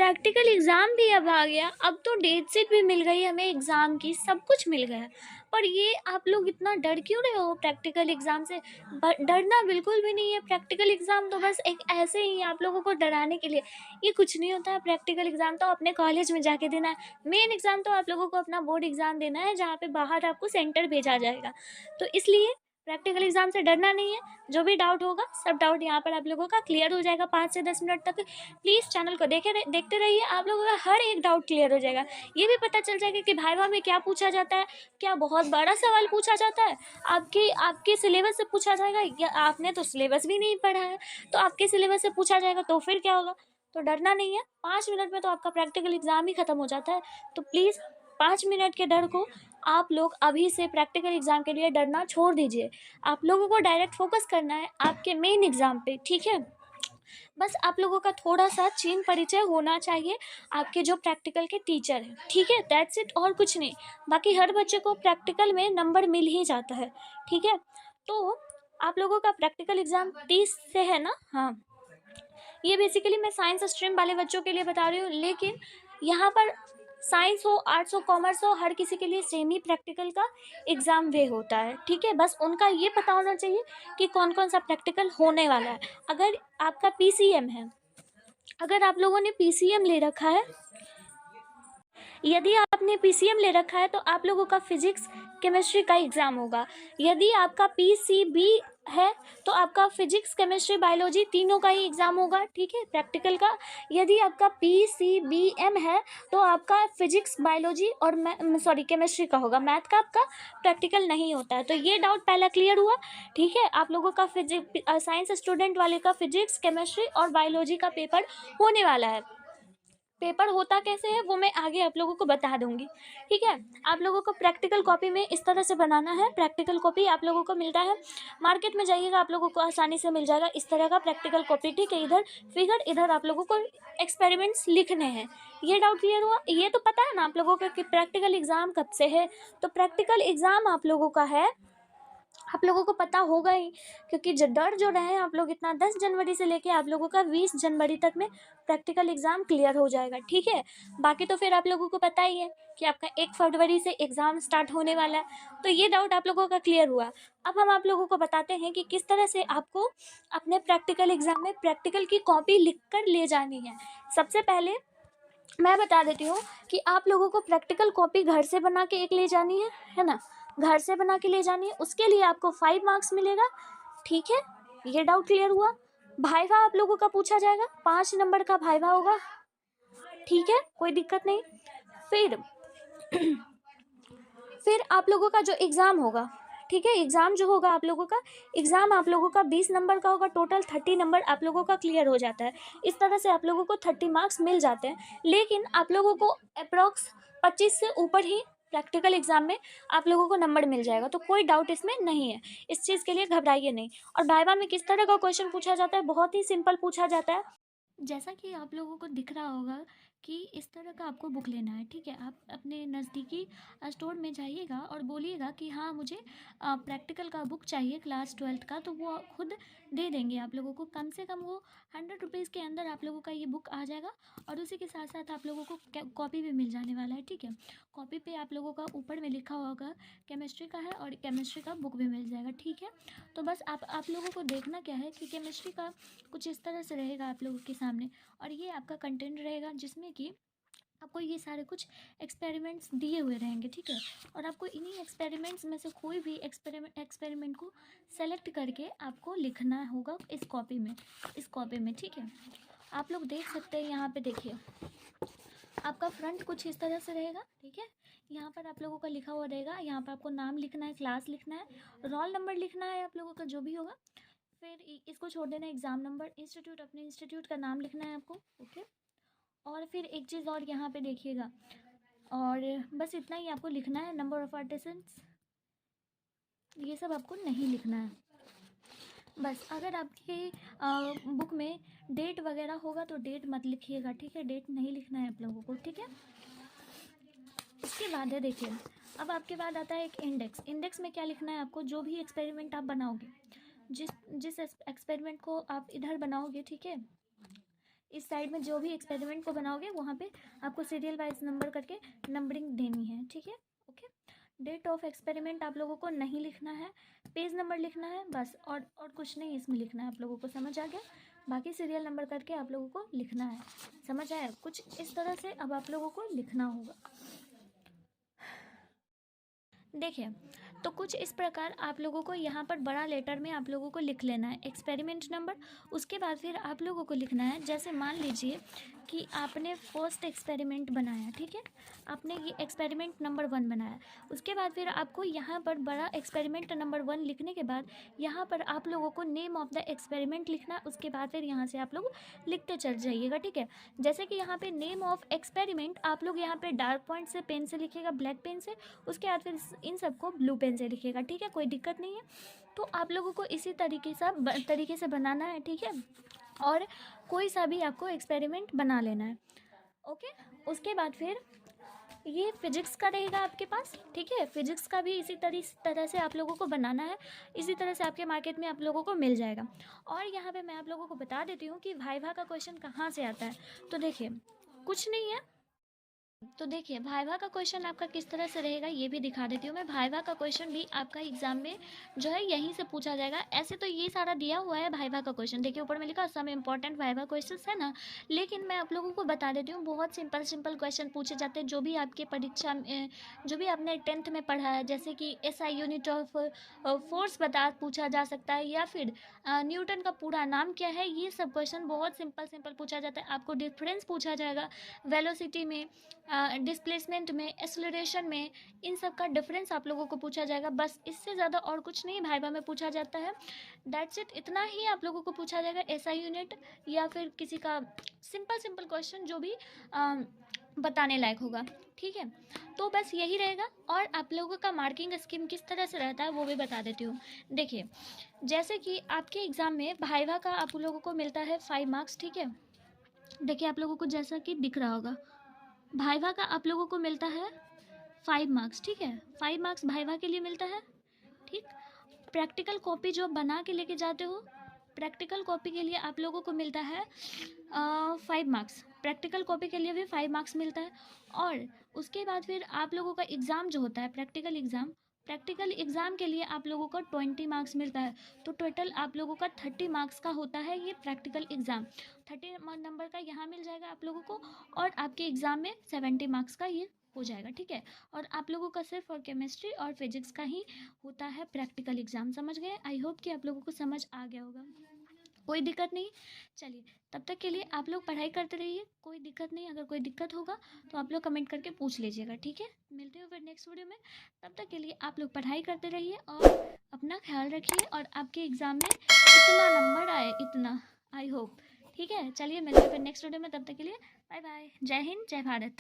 Practical exam भी अब आ गया, अब तो डेट शीट भी मिल गई हमें एग्ज़ाम की, सब कुछ मिल गया। पर ये आप लोग इतना डर क्यों रहे हो प्रैक्टिकल एग्ज़ाम से? डरना बिल्कुल भी नहीं है। प्रैक्टिकल एग्ज़ाम तो बस एक ऐसे ही आप लोगों को डराने के लिए, ये कुछ नहीं होता है। प्रैक्टिकल एग्ज़ाम तो अपने कॉलेज में जाके देना है। मेन एग्ज़ाम तो आप लोगों को अपना बोर्ड एग्ज़ाम देना है, जहाँ पे बाहर आपको सेंटर भेजा जाएगा। तो इसलिए प्रैक्टिकल एग्ज़ाम से डरना नहीं है। जो भी डाउट होगा, सब डाउट यहाँ पर आप लोगों का क्लियर हो जाएगा 5 से 10 मिनट तक। प्लीज़ चैनल को देखते रहिए, आप लोगों का हर एक डाउट क्लियर हो जाएगा। ये भी पता चल जाएगा कि वाइवा में क्या पूछा जाता है, क्या बहुत बड़ा सवाल पूछा जाता है, आपके सिलेबस से पूछा जाएगा, या आपने तो सिलेबस भी नहीं पढ़ा है, तो आपके सिलेबस से पूछा जाएगा, तो फिर क्या होगा? तो डरना नहीं है। 5 मिनट में तो आपका प्रैक्टिकल एग्ज़ाम ही ख़त्म हो जाता है। तो प्लीज़ 5 मिनट के डर को आप लोग अभी से प्रैक्टिकल एग्ज़ाम के लिए डरना छोड़ दीजिए। आप लोगों को डायरेक्ट फोकस करना है आपके मेन एग्ज़ाम पे, ठीक है? बस आप लोगों का थोड़ा-सा चीन परिचय होना चाहिए आपके जो प्रैक्टिकल के टीचर हैं, ठीक है? दैट्स इट, और कुछ नहीं। बाकी हर बच्चे को प्रैक्टिकल में नंबर मिल ही जाता है, ठीक है? तो आप लोगों का प्रैक्टिकल एग्ज़ाम 30 से है ना? हाँ। ये बेसिकली मैं साइंस स्ट्रीम वाले बच्चों के लिए बता रही हूँ, लेकिन यहाँ पर साइंस हो, आर्ट्स हो, कॉमर्स हो, हर किसी के लिए सेम ही प्रैक्टिकल का एग्ज़ाम वे होता है, ठीक है? बस उनका ये पता होना चाहिए कि कौन कौन सा प्रैक्टिकल होने वाला है। अगर आपका पीसीएम है, अगर आप लोगों ने पीसीएम ले रखा है, यदि आपने पीसीएम ले रखा है तो आप लोगों का फिजिक्स केमिस्ट्री का एग्ज़ाम होगा। यदि आपका पीसीबी है तो आपका फिजिक्स केमिस्ट्री बायोलॉजी तीनों का ही एग्ज़ाम होगा, ठीक है, प्रैक्टिकल का। यदि आपका पीसीबीएम है तो आपका फिजिक्स बायोलॉजी और केमिस्ट्री का होगा, मैथ का आपका प्रैक्टिकल नहीं होता है। तो ये डाउट पहला क्लियर हुआ, ठीक है? आप लोगों का साइंस स्टूडेंट वाले का फिजिक्स केमिस्ट्री और बायोलॉजी का पेपर होने वाला है। पेपर होता कैसे है वो मैं आगे आप लोगों को बता दूंगी, ठीक है? आप लोगों को प्रैक्टिकल कॉपी में इस तरह से बनाना है। प्रैक्टिकल कॉपी आप लोगों को मिलता है, मार्केट में जाइएगा आप लोगों को आसानी से मिल जाएगा इस तरह का प्रैक्टिकल कॉपी, ठीक है? इधर फिगर, इधर आप लोगों को एक्सपेरिमेंट्स लिखने हैं। ये डाउट क्लियर हुआ? ये तो पता है ना आप लोगों को कि प्रैक्टिकल एग्जाम कब से है? तो प्रैक्टिकल एग्जाम आप लोगों का है, आप लोगों को पता होगा ही, क्योंकि जो डर जो रहे आप लोग इतना, 10 जनवरी से लेके आप लोगों का 20 जनवरी तक में प्रैक्टिकल एग्ज़ाम क्लियर हो जाएगा, ठीक है? बाकी तो फिर आप लोगों को पता ही है कि आपका 1 फरवरी से एग्ज़ाम स्टार्ट होने वाला है। तो ये डाउट आप लोगों का क्लियर हुआ। अब हम आप लोगों को बताते हैं कि किस तरह से आपको अपने प्रैक्टिकल एग्ज़ाम में प्रैक्टिकल की कॉपी लिख कर ले जानी है। सबसे पहले मैं बता देती हूँ कि आप लोगों को प्रैक्टिकल कॉपी घर से बना के एक ले जानी है ना? घर से बना के ले जानी है, उसके लिए आपको 5 मार्क्स मिलेगा, ठीक है? ये डाउट क्लियर हुआ? वाइवा आप लोगों का पूछा जाएगा, 5 नंबर का वाइवा होगा, ठीक है? कोई दिक्कत नहीं। फिर फिर आप लोगों का जो एग्ज़ाम होगा, ठीक है? एग्ज़ाम जो होगा आप लोगों का, एग्ज़ाम आप लोगों का 20 नंबर का होगा, टोटल 30 नंबर आप लोगों का क्लियर हो जाता है। इस तरह से आप लोगों को 30 मार्क्स मिल जाते हैं, लेकिन आप लोगों को अप्रॉक्स 25 से ऊपर ही प्रैक्टिकल एग्ज़ाम में आप लोगों को नंबर मिल जाएगा। तो कोई डाउट इसमें नहीं है, इस चीज़ के लिए घबराइए नहीं। और वाइवा में किस तरह का क्वेश्चन पूछा जाता है? बहुत ही सिंपल पूछा जाता है। जैसा कि आप लोगों को दिख रहा होगा कि इस तरह का आपको बुक लेना है, ठीक है? आप अपने नज़दीकी स्टोर में जाइएगा और बोलिएगा कि हाँ मुझे प्रैक्टिकल का बुक चाहिए क्लास 12th का, तो वो खुद दे देंगे आप लोगों को। कम से कम वो 100 रुपीज़ के अंदर आप लोगों का ये बुक आ जाएगा, और उसी के साथ साथ आप लोगों को कॉपी भी मिल जाने वाला है, ठीक है? कॉपी पे आप लोगों का ऊपर में लिखा होगा केमिस्ट्री का है, और केमिस्ट्री का बुक भी मिल जाएगा, ठीक है? तो बस आप लोगों को देखना क्या है कि केमिस्ट्री का कुछ इस तरह से रहेगा आप लोगों के सामने, और ये आपका कंटेंट रहेगा जिसमें कि आपको ये सारे कुछ एक्सपेरिमेंट्स दिए हुए रहेंगे, ठीक है? और आपको इन्हीं एक्सपेरिमेंट्स में से कोई भी एक्सपेरिमेंट को सेलेक्ट करके आपको लिखना होगा इस कॉपी में, ठीक है? आप लोग देख सकते हैं, यहाँ पे देखिए आपका फ्रंट कुछ इस तरह से रहेगा, ठीक है? यहाँ पर आप लोगों का लिखा हुआ रहेगा, यहाँ पर आपको नाम लिखना है, क्लास लिखना है, रोल नंबर लिखना है आप लोगों का जो भी होगा। फिर इसको छोड़ देना, एग्ज़ाम नंबर, इंस्टीट्यूट, अपने इंस्टीट्यूट का नाम लिखना है आपको, ओके? और फिर एक चीज़ और यहाँ पे देखिएगा, और बस इतना ही आपको लिखना है, नंबर ऑफ आर्टिसंस, ये सब आपको नहीं लिखना है। बस अगर आपके बुक में डेट वगैरह होगा तो डेट मत लिखिएगा, ठीक है? डेट नहीं लिखना है आप लोगों को, ठीक है? इसके बाद है, देखिए अब आपके बाद आता है एक इंडेक्स। इंडेक्स में क्या लिखना है आपको? जो भी एक्सपेरिमेंट आप बनाओगे, जिस जिस एक्सपेरिमेंट को आप इधर बनाओगे, ठीक है, इस साइड में जो भी एक्सपेरिमेंट को बनाओगे वहाँ पे आपको सीरियल वाइज नंबर करके नंबरिंग देनी है, ठीक है। ओके, डेट ऑफ एक्सपेरिमेंट आप लोगों को नहीं लिखना है, पेज नंबर लिखना है बस, और कुछ नहीं इसमें लिखना है। आप लोगों को समझ आ गया? बाकी सीरियल नंबर करके आप लोगों को लिखना है। समझ आया? कुछ इस तरह से अब आप लोगों को लिखना होगा। देखिए, तो कुछ इस प्रकार आप लोगों को यहाँ पर बड़ा लेटर में आप लोगों को लिख लेना है एक्सपेरिमेंट नंबर। उसके बाद फिर आप लोगों को लिखना है, जैसे मान लीजिए कि आपने फर्स्ट एक्सपेरिमेंट बनाया, ठीक है, आपने ये एक्सपेरिमेंट नंबर 1 बनाया। उसके बाद फिर आपको यहाँ पर बड़ा एक्सपेरिमेंट नंबर 1 लिखने के बाद यहाँ पर आप लोगों को नेम ऑफ द एक्सपेरिमेंट लिखना। उसके बाद फिर यहाँ से आप लोग लिखते चल जाइएगा, ठीक है। जैसे कि यहाँ पे नेम ऑफ एक्सपेरिमेंट आप लोग यहाँ पे डार्क पॉइंट से पेन से लिखिएगा, ब्लैक पेन से। उसके बाद फिर इन सबको ब्लू पेन से लिखिएगा, ठीक है, कोई दिक्कत नहीं है। तो आप लोगों को इसी तरीके से बनाना है, ठीक है। और कोई सा भी आपको एक्सपेरिमेंट बना लेना है, ओके। उसके बाद फिर ये फिजिक्स का रहेगा आपके पास, ठीक है। फिजिक्स का भी इसी तरह से आप लोगों को बनाना है। इसी तरह से आपके मार्केट में आप लोगों को मिल जाएगा। और यहाँ पे मैं आप लोगों को बता देती हूँ कि वाइवा का क्वेश्चन कहाँ से आता है। तो देखिए, कुछ नहीं है। तो देखिए, वाइवा का क्वेश्चन आपका किस तरह से रहेगा ये भी दिखा देती हूँ मैं। वाइवा का क्वेश्चन भी आपका एग्जाम में जो है यहीं से पूछा जाएगा। ऐसे तो ये सारा दिया हुआ है वाइवा का क्वेश्चन, देखिए ऊपर में लिखा सम इंपॉर्टेंट वाइवा क्वेश्चंस है ना, लेकिन मैं आप लोगों को बता देती हूँ बहुत सिंपल क्वेश्चन पूछे जाते हैं जो भी आपके परीक्षा में, जो भी आपने 10th में पढ़ा है। जैसे कि SI यूनिट ऑफ फोर्स पूछा जा सकता है, या फिर न्यूटन का पूरा नाम क्या है। ये सब क्वेश्चन बहुत सिंपल पूछा जाता है। आपको डिफरेंस पूछा जाएगा वेलोसिटी में, डिस्प्लेसमेंट में, एक्सेलरेशन में, इन सब का डिफरेंस आप लोगों को पूछा जाएगा। बस इससे ज़्यादा और कुछ नहीं वाइवा में पूछा जाता है। दैट्स इट, इतना ही आप लोगों को पूछा जाएगा। SI यूनिट या फिर किसी का सिंपल क्वेश्चन जो भी बताने लायक होगा, ठीक है। तो बस यही रहेगा। और आप लोगों का मार्किंग स्कीम किस तरह से रहता है वो भी बता देती हूँ। देखिए, जैसे कि आपके एग्ज़ाम में वाइवा का आप लोगों को मिलता है 5 मार्क्स, ठीक है। देखिए आप लोगों को जैसा कि दिख रहा होगा, वाइवा का आप लोगों को मिलता है 5 मार्क्स, ठीक है। 5 मार्क्स वाइवा के लिए मिलता है, ठीक। प्रैक्टिकल कॉपी जो बना के लेके जाते हो, प्रैक्टिकल कॉपी के लिए आप लोगों को मिलता है 5 मार्क्स। प्रैक्टिकल कॉपी के लिए भी 5 मार्क्स मिलता है। और उसके बाद फिर आप लोगों का एग्ज़ाम जो होता है प्रैक्टिकल एग्ज़ाम के लिए आप लोगों को 20 मार्क्स मिलता है। तो टोटल आप लोगों का 30 मार्क्स का होता है ये प्रैक्टिकल एग्ज़ाम। 30 नंबर का यहाँ मिल जाएगा आप लोगों को, और आपके एग्ज़ाम में 70 मार्क्स का ये हो जाएगा, ठीक है। और आप लोगों का सिर्फ और केमिस्ट्री और फिजिक्स का ही होता है प्रैक्टिकल एग्ज़ाम। समझ गए? आई होप कि आप लोगों को समझ आ गया होगा, कोई दिक्कत नहीं। चलिए, तब तक के लिए आप लोग पढ़ाई करते रहिए, कोई दिक्कत नहीं। अगर कोई दिक्कत होगा तो आप लोग कमेंट करके पूछ लीजिएगा, ठीक है। मिलते हैं फिर नेक्स्ट वीडियो में। तब तक के लिए आप लोग पढ़ाई करते रहिए और अपना ख्याल रखिए, और आपके एग्ज़ाम में इतना नंबर आए, इतना, आई होप, ठीक है। चलिए मिलते हैं फिर नेक्स्ट वीडियो में। तब तक के लिए बाय बाय। जय हिंद, जय भारत।